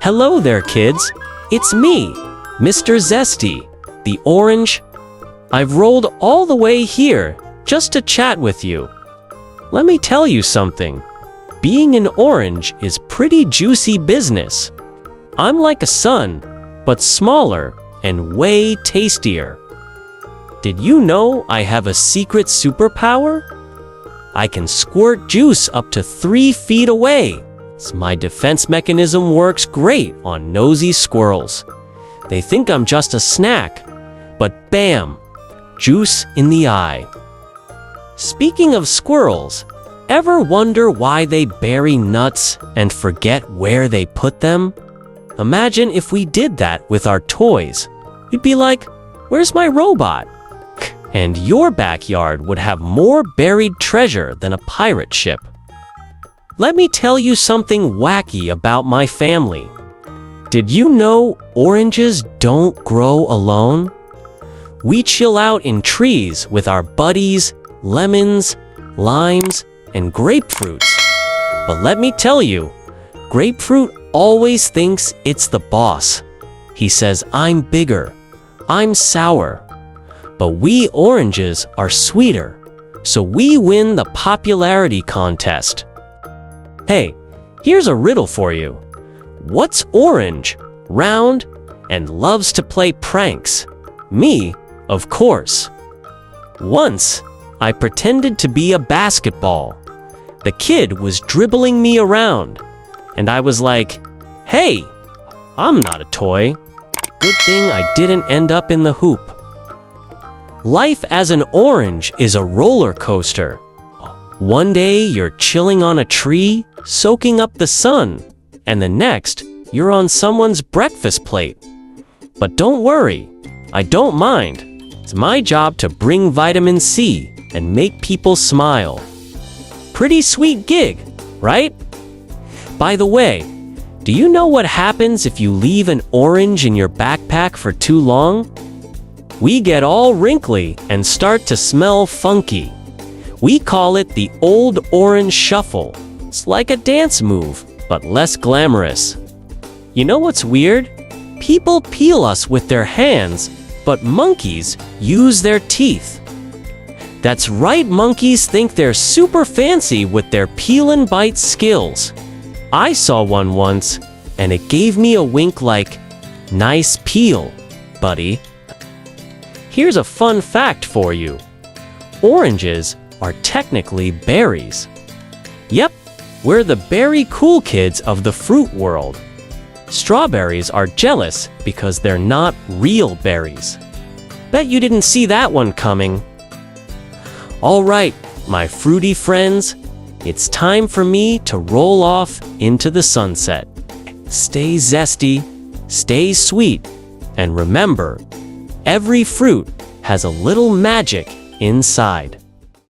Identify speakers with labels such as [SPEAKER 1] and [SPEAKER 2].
[SPEAKER 1] Hello there, kids. It's me, Mr. Zesty, the orange. I've rolled all the way here just to chat with you. Let me tell you something. Being an orange is pretty juicy business. I'm like a sun, but smaller and way tastier. Did you know I have a secret superpower? I can squirt juice up to 3 feet away. My defense mechanism works great on nosy squirrels. They think I'm just a snack, but bam, juice in the eye. Speaking of squirrels, ever wonder why they bury nuts and forget where they put them? Imagine if we did that with our toys. We'd be like, "Where's my robot?" And your backyard would have more buried treasure than a pirate ship. Let me tell you something wacky about my family. Did you know oranges don't grow alone? We chill out in trees with our buddies, lemons, limes, and grapefruits. But let me tell you, grapefruit always thinks it's the boss. He says, "I'm bigger, I'm sour." But we oranges are sweeter, so we win the popularity contest. Hey, here's a riddle for you. What's orange, round, and loves to play pranks? Me, of course. Once, I pretended to be a basketball. The kid was dribbling me around, and I was like, "Hey, I'm not a toy." Good thing I didn't end up in the hoop. Life as an orange is a roller coaster. One day you're chilling on a tree, soaking up the sun, and the next you're on someone's breakfast plate. But don't worry, I don't mind. It's my job to bring vitamin C and make people smile. Pretty sweet gig, right? By the way, do you know what happens if you leave an orange in your backpack for too long? We get all wrinkly and start to smell funky. We call it the Old Orange Shuffle. It's like a dance move, but less glamorous. You know what's weird? People peel us with their hands, but monkeys use their teeth. That's right, monkeys think they're super fancy with their peel and bite skills. I saw one once, and it gave me a wink like, "Nice peel, buddy." Here's a fun fact for you. Oranges are technically berries. Yep, we're the berry cool kids of the fruit world. Strawberries are jealous because they're not real berries. Bet you didn't see that one coming. All right, my fruity friends, it's time for me to roll off into the sunset. Stay zesty, stay sweet, and remember, every fruit has a little magic inside.